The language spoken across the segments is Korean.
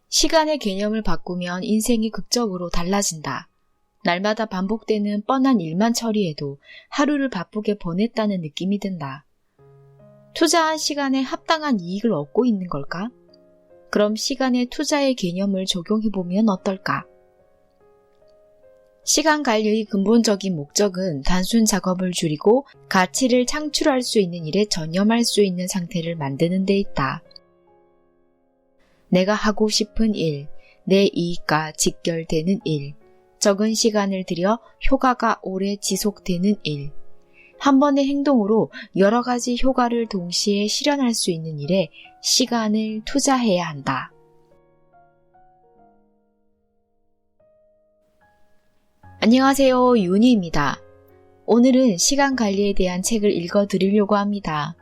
시간의 개념을 바꾸면 인생이 극적으로 달라진다. 날마다 반복되는 뻔한 일만 처리해도 하루를 바쁘게 보냈다는 느낌이 든다. 투자한 시간에 합당한 이익을 얻고 있는 걸까? 그럼 시간의 투자의 개념을 적용해보면 어떨까? 시간 관리의 근본적인 목적은 단순 작업을 줄이고 가치를 창출할 수 있는 일에 전념할 수 있는 상태를 만드는 데 있다. 내가 하고 싶은 일, 내 이익과 직결되는 일, 적은 시간을 들여 효과가 오래 지속되는 일, 한 번의 행동으로 여러 가지 효과를 동시에 실현할 수 있는 일에 시간을 투자해야 한다. 안녕하세요, 윤희입니다. 오늘은 시간 관리에 대한 책을 읽어드리려고 합니다.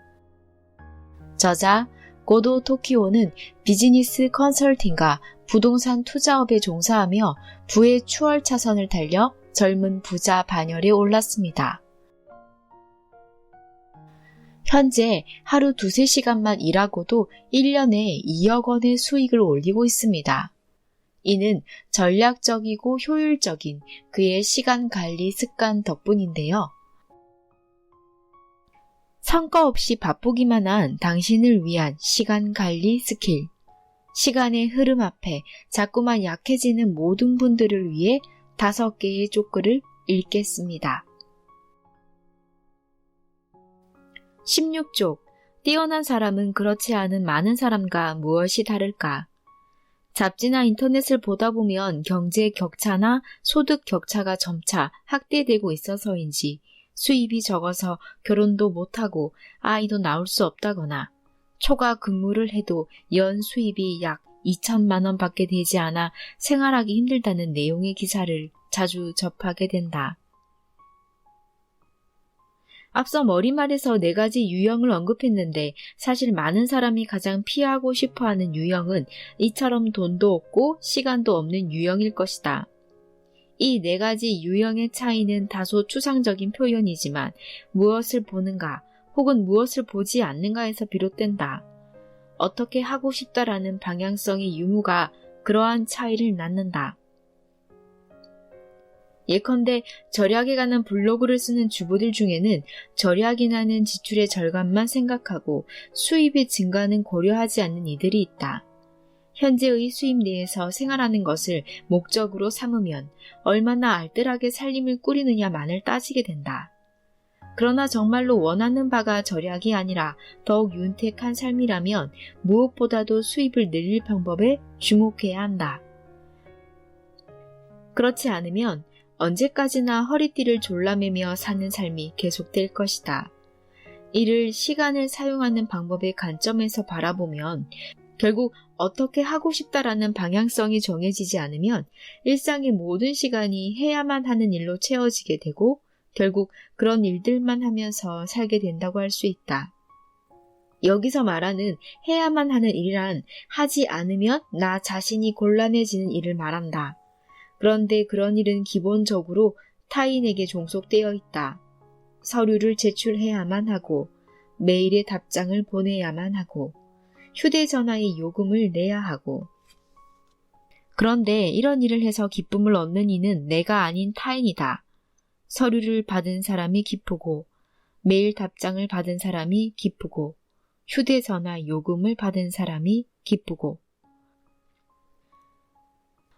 저자 고도 토키오는 비즈니스 컨설팅과 부동산 투자업에 종사하며 부의 추월차선을 달려 젊은 부자 반열에 올랐습니다. 현재 하루 2-3시간만 일하고도 1년에 2억 원의 수익을 올리고 있습니다. 이는 전략적이고 효율적인 그의 시간 관리 습관 덕분인데요. 성과 없이 바쁘기만 한 당신을 위한 시간 관리 스킬. 시간의 흐름 앞에 자꾸만 약해지는 모든 분들을 위해 5개의 조건을 읽겠습니다. 16쪽. 뛰어난 사람은 그렇지 않은 많은 사람과 무엇이 다를까? 잡지나 인터넷을 보다 보면 경제 격차나 소득 격차가 점차 확대되고 있어서인지 수입이 적어서 결혼도 못하고 아이도 낳을 수 없다거나 초과 근무를 해도 연 수입이 약 2천만 원 밖에 되지 않아 생활하기 힘들다는 내용의 기사를 자주 접하게 된다. 앞서 머리말에서 4가지 유형을 언급했는데 사실 많은 사람이 가장 피하고 싶어하는 유형은 이처럼 돈도 없고 시간도 없는 유형일 것이다. 이 4가지 유형의 차이는 다소 추상적인 표현이지만 무엇을 보는가 혹은 무엇을 보지 않는가에서 비롯된다. 어떻게 하고 싶다라는 방향성의 유무가 그러한 차이를 낳는다. 예컨대 절약에 관한 블로그를 쓰는 주부들 중에는 절약이라는 지출의 절감만 생각하고 수입의 증가는 고려하지 않는 이들이 있다. 현재의 수입 내에서 생활하는 것을 목적으로 삼으면 얼마나 알뜰하게 살림을 꾸리느냐만을 따지게 된다. 그러나 정말로 원하는 바가 절약이 아니라 더욱 윤택한 삶이라면 무엇보다도 수입을 늘릴 방법에 주목해야 한다. 그렇지 않으면 언제까지나 허리띠를 졸라매며 사는 삶이 계속될 것이다. 이를 시간을 사용하는 방법의 관점에서 바라보면 결국 어떻게 하고 싶다라는 방향성이 정해지지 않으면 일상의 모든 시간이 해야만 하는 일로 채워지게 되고 결국 그런 일들만 하면서 살게 된다고 할 수 있다. 여기서 말하는 해야만 하는 일이란 하지 않으면 나 자신이 곤란해지는 일을 말한다. 그런데 그런 일은 기본적으로 타인에게 종속되어 있다. 서류를 제출해야만 하고 메일의 답장을 보내야만 하고 휴대전화의 요금을 내야 하고 그런데 이런 일을 해서 기쁨을 얻는 이는 내가 아닌 타인이다. 서류를 받은 사람이 기쁘고 메일 답장을 받은 사람이 기쁘고 휴대전화 요금을 받은 사람이 기쁘고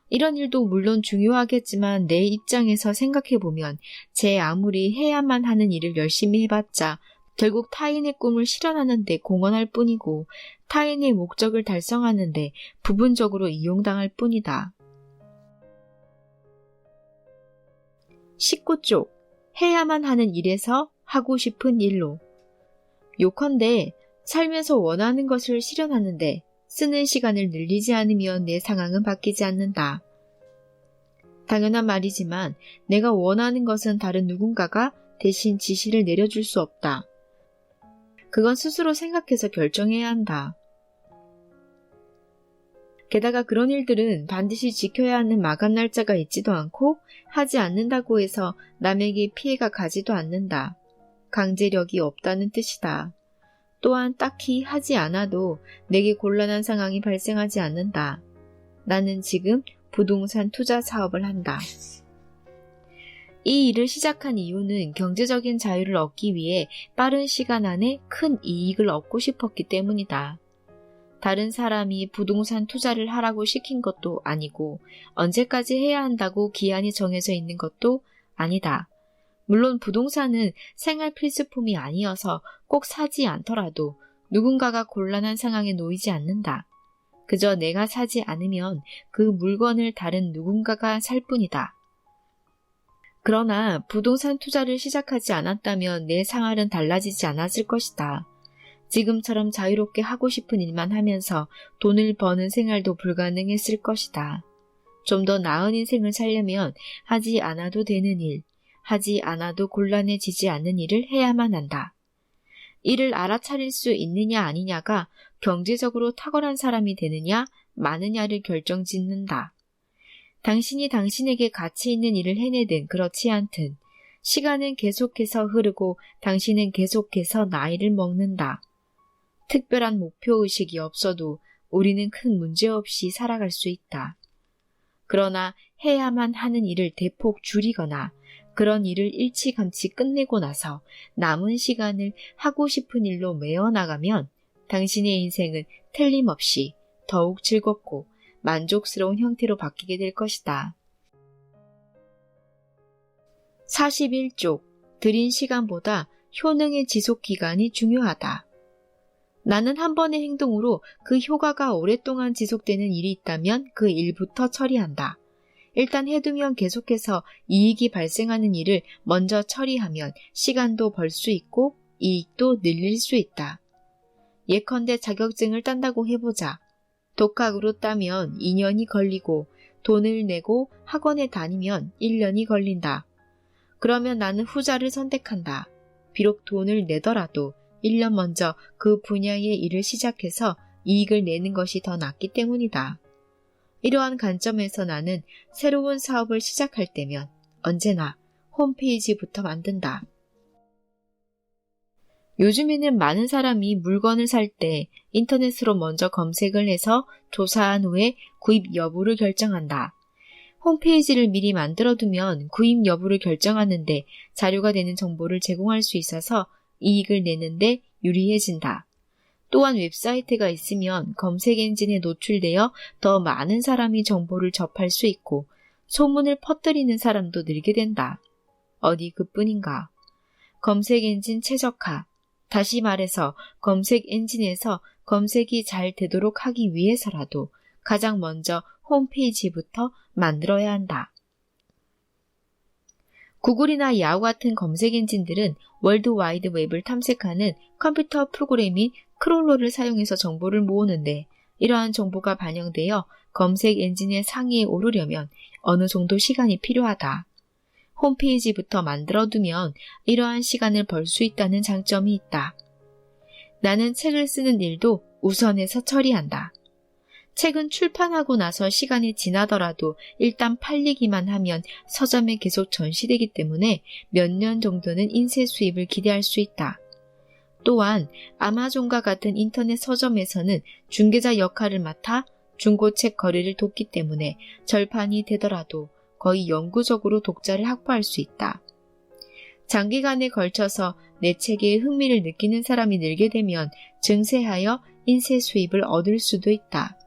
이런 일도 물론 중요하겠지만 내 입장에서 생각해보면 제 아무리 해야만 하는 일을 열심히 해봤자 결국 타인의 꿈을 실현하는 데 공헌할 뿐이고 타인의 목적을 달성하는 데 부분적으로 이용당할 뿐이다. 19쪽. 해야만 하는 일에서 하고 싶은 일로. 요컨대 살면서 원하는 것을 실현하는데 쓰는 시간을 늘리지 않으면 내 상황은 바뀌지 않는다. 당연한 말이지만 내가 원하는 것은 다른 누군가가 대신 지시를 내려줄 수 없다. 그건 스스로 생각해서 결정해야 한다. 게다가 그런 일들은 반드시 지켜야 하는 마감 날짜가 있지도 않고 하지 않는다고 해서 남에게 피해가 가지도 않는다. 강제력이 없다는 뜻이다. 또한 딱히 하지 않아도 내게 곤란한 상황이 발생하지 않는다. 나는 지금 부동산 투자 사업을 한다. 이 일을 시작한 이유는 경제적인 자유를 얻기 위해 빠른 시간 안에 큰 이익을 얻고 싶었기 때문이다. 다른 사람이 부동산 투자를 하라고 시킨 것도 아니고 언제까지 해야 한다고 기한이 정해져 있는 것도 아니다. 물론 부동산은 생활 필수품이 아니어서 꼭 사지 않더라도 누군가가 곤란한 상황에 놓이지 않는다. 그저 내가 사지 않으면 그 물건을 다른 누군가가 살 뿐이다. 그러나 부동산 투자를 시작하지 않았다면 내 생활은 달라지지 않았을 것이다. 지금처럼 자유롭게 하고 싶은 일만 하면서 돈을 버는 생활도 불가능했을 것이다. 좀 더 나은 인생을 살려면 하지 않아도 되는 일, 하지 않아도 곤란해지지 않는 일을 해야만 한다. 이를 알아차릴 수 있느냐 아니냐가 경제적으로 탁월한 사람이 되느냐 마느냐를 결정짓는다. 당신이 당신에게 가치 있는 일을 해내든 그렇지 않든 시간은 계속해서 흐르고 당신은 계속해서 나이를 먹는다. 특별한 목표의식이 없어도 우리는 큰 문제 없이 살아갈 수 있다. 그러나 해야만 하는 일을 대폭 줄이거나 그런 일을 일찌감치 끝내고 나서 남은 시간을 하고 싶은 일로 메워나가면 당신의 인생은 틀림없이 더욱 즐겁고 만족스러운 형태로 바뀌게 될 것이다. 41쪽. 들인 시간보다 효능의 지속기간이 중요하다. 나는 한 번의 행동으로 그 효과가 오랫동안 지속되는 일이 있다면 그 일부터 처리한다. 일단 해두면 계속해서 이익이 발생하는 일을 먼저 처리하면 시간도 벌 수 있고 이익도 늘릴 수 있다. 예컨대 자격증을 딴다고 해보자. 독학으로 따면 2년이 걸리고 돈을 내고 학원에 다니면 1년이 걸린다. 그러면 나는 후자를 선택한다. 비록 돈을 내더라도 1년 먼저 그 분야의 일을 시작해서 이익을 내는 것이 더 낫기 때문이다. 이러한 관점에서 나는 새로운 사업을 시작할 때면 언제나 홈페이지부터 만든다. 요즘에는 많은 사람이 물건을 살 때 인터넷으로 먼저 검색을 해서 조사한 후에 구입 여부를 결정한다. 홈페이지를 미리 만들어두면 구입 여부를 결정하는데 자료가 되는 정보를 제공할 수 있어서 이익을 내는데 유리해진다. 또한 웹사이트가 있으면 검색 엔진에 노출되어 더 많은 사람이 정보를 접할 수 있고 소문을 퍼뜨리는 사람도 늘게 된다. 어디 그뿐인가. 검색 엔진 최적화. 다시 말해서 검색 엔진에서 검색이 잘 되도록 하기 위해서라도 가장 먼저 홈페이지부터 만들어야 한다. 구글이나 야후 같은 검색 엔진들은 월드 와이드 웹을 탐색하는 컴퓨터 프로그램인 크롤러를 사용해서 정보를 모으는데 이러한 정보가 반영되어 검색 엔진의 상위에 오르려면 어느 정도 시간이 필요하다. 홈페이지부터 만들어두면 이러한 시간을 벌 수 있다는 장점이 있다. 나는 책을 쓰는 일도 우선해서 처리한다. 책은 출판하고 나서 시간이 지나더라도 일단 팔리기만 하면 서점에 계속 전시되기 때문에 몇 년 정도는 인쇄 수입을 기대할 수 있다. 또한 아마존과 같은 인터넷 서점에서는 중개자 역할을 맡아 중고책 거래를 돕기 때문에 절판이 되더라도 거의 영구적으로 독자를 확보할 수 있다. 장기간에 걸쳐서 내 책에 흥미를 느끼는 사람이 늘게 되면 증세하여 인쇄 수입을 얻을 수도 있다.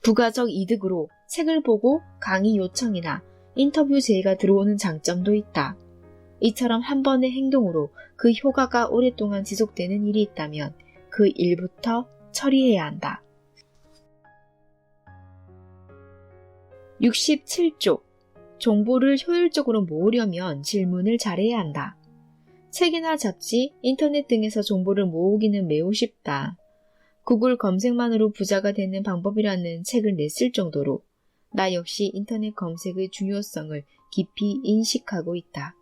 부가적 이득으로 책을 보고 강의 요청이나 인터뷰 제의가 들어오는 장점도 있다. 이처럼 한 번의 행동으로 그 효과가 오랫동안 지속되는 일이 있다면 그 일부터 처리해야 한다. 67쪽. 정보를 효율적으로 모으려면 질문을 잘해야 한다. 책이나 잡지, 인터넷 등에서 정보를 모으기는 매우 쉽다. 구글 검색만으로 부자가 되는 방법이라는 책을 냈을 정도로 나 역시 인터넷 검색의 중요성을 깊이 인식하고 있다.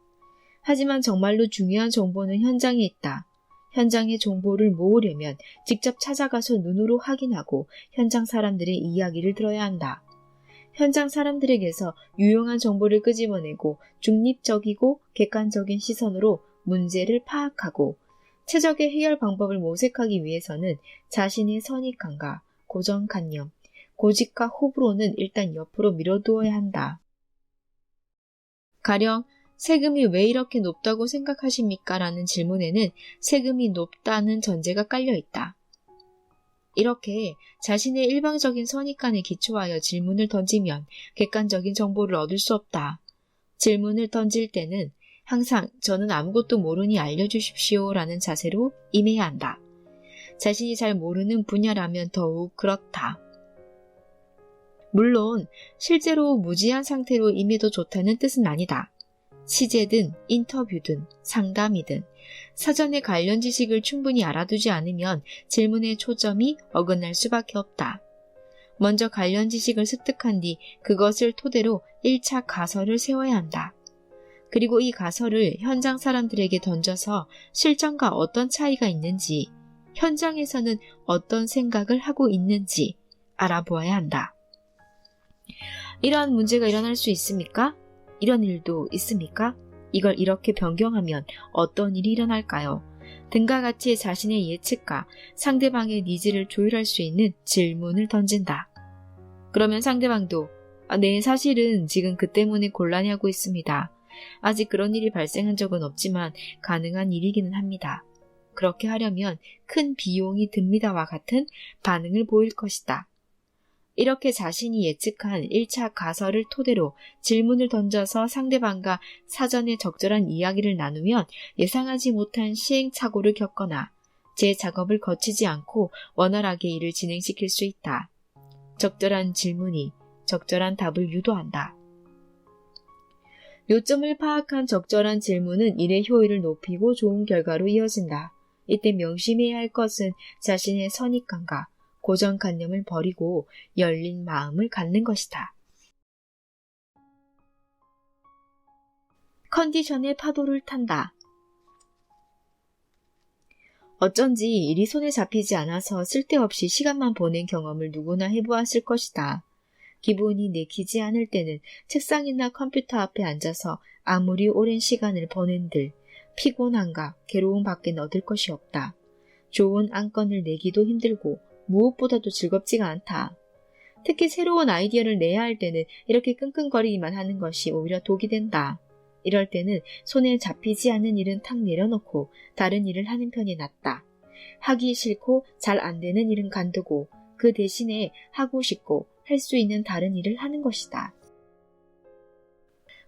하지만 정말로 중요한 정보는 현장에 있다. 현장의 정보를 모으려면 직접 찾아가서 눈으로 확인하고 현장 사람들의 이야기를 들어야 한다. 현장 사람들에게서 유용한 정보를 끄집어내고 중립적이고 객관적인 시선으로 문제를 파악하고 최적의 해결 방법을 모색하기 위해서는 자신의 선입관과 고정관념, 고집과 호불호는 일단 옆으로 밀어두어야 한다. 가령 세금이 왜 이렇게 높다고 생각하십니까? 라는 질문에는 세금이 높다는 전제가 깔려 있다. 이렇게 자신의 일방적인 선입관에 기초하여 질문을 던지면 객관적인 정보를 얻을 수 없다. 질문을 던질 때는 항상 저는 아무것도 모르니 알려주십시오 라는 자세로 임해야 한다. 자신이 잘 모르는 분야라면 더욱 그렇다. 물론 실제로 무지한 상태로 임해도 좋다는 뜻은 아니다. 취재든 인터뷰든 상담이든 사전에 관련 지식을 충분히 알아두지 않으면 질문의 초점이 어긋날 수밖에 없다. 먼저 관련 지식을 습득한 뒤 그것을 토대로 1차 가설을 세워야 한다. 그리고 이 가설을 현장 사람들에게 던져서 실전과 어떤 차이가 있는지, 현장에서는 어떤 생각을 하고 있는지 알아보아야 한다. 이러한 문제가 일어날 수 있습니까? 이런 일도 있습니까? 이걸 이렇게 변경하면 어떤 일이 일어날까요? 등과 같이 자신의 예측과 상대방의 니즈를 조율할 수 있는 질문을 던진다. 그러면 상대방도 네, 사실은 지금 그 때문에 곤란해하고 있습니다. 아직 그런 일이 발생한 적은 없지만 가능한 일이기는 합니다. 그렇게 하려면 큰 비용이 듭니다와 같은 반응을 보일 것이다. 이렇게 자신이 예측한 1차 가설을 토대로 질문을 던져서 상대방과 사전에 적절한 이야기를 나누면 예상하지 못한 시행착오를 겪거나 재작업을 거치지 않고 원활하게 일을 진행시킬 수 있다. 적절한 질문이 적절한 답을 유도한다. 요점을 파악한 적절한 질문은 일의 효율을 높이고 좋은 결과로 이어진다. 이때 명심해야 할 것은 자신의 선입관과 고정관념을 버리고 열린 마음을 갖는 것이다. 컨디션의 파도를 탄다. 어쩐지 일이 손에 잡히지 않아서 쓸데없이 시간만 보낸 경험을 누구나 해보았을 것이다. 기분이 내키지 않을 때는 책상이나 컴퓨터 앞에 앉아서 아무리 오랜 시간을 보낸들 피곤함과 괴로움밖에 얻을 것이 없다. 좋은 안건을 내기도 힘들고 무엇보다도 즐겁지가 않다. 특히 새로운 아이디어를 내야 할 때는 이렇게 끙끙거리기만 하는 것이 오히려 독이 된다. 이럴 때는 손에 잡히지 않는 일은 탁 내려놓고 다른 일을 하는 편이 낫다. 하기 싫고 잘 안 되는 일은 간두고 그 대신에 하고 싶고 할 수 있는 다른 일을 하는 것이다.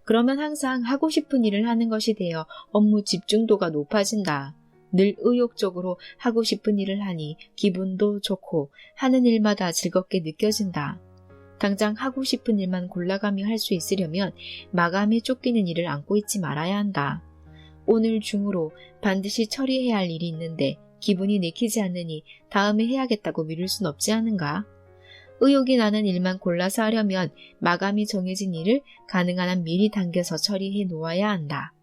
그러면 항상 하고 싶은 일을 하는 것이 되어 업무 집중도가 높아진다. 늘 의욕적으로 하고 싶은 일을 하니 기분도 좋고 하는 일마다 즐겁게 느껴진다. 당장 하고 싶은 일만 골라가며 할 수 있으려면 마감에 쫓기는 일을 안고 있지 말아야 한다. 오늘 중으로 반드시 처리해야 할 일이 있는데 기분이 내키지 않으니 다음에 해야겠다고 미룰 순 없지 않은가? 의욕이 나는 일만 골라서 하려면 마감이 정해진 일을 가능한 한 미리 당겨서 처리해 놓아야 한다.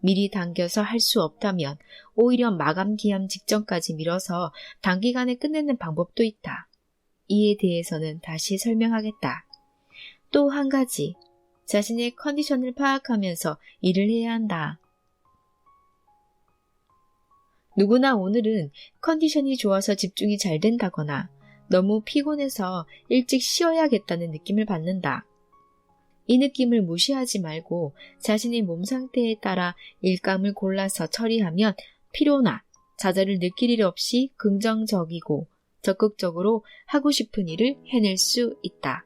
미리 당겨서 할 수 없다면 오히려 마감 기한 직전까지 미뤄서 단기간에 끝내는 방법도 있다. 이에 대해서는 다시 설명하겠다. 또 한 가지, 자신의 컨디션을 파악하면서 일을 해야 한다. 누구나 오늘은 컨디션이 좋아서 집중이 잘 된다거나 너무 피곤해서 일찍 쉬어야겠다는 느낌을 받는다. 이 느낌을 무시하지 말고 자신의 몸 상태에 따라 일감을 골라서 처리하면 피로나 좌절을 느낄 일 없이 긍정적이고 적극적으로 하고 싶은 일을 해낼 수 있다.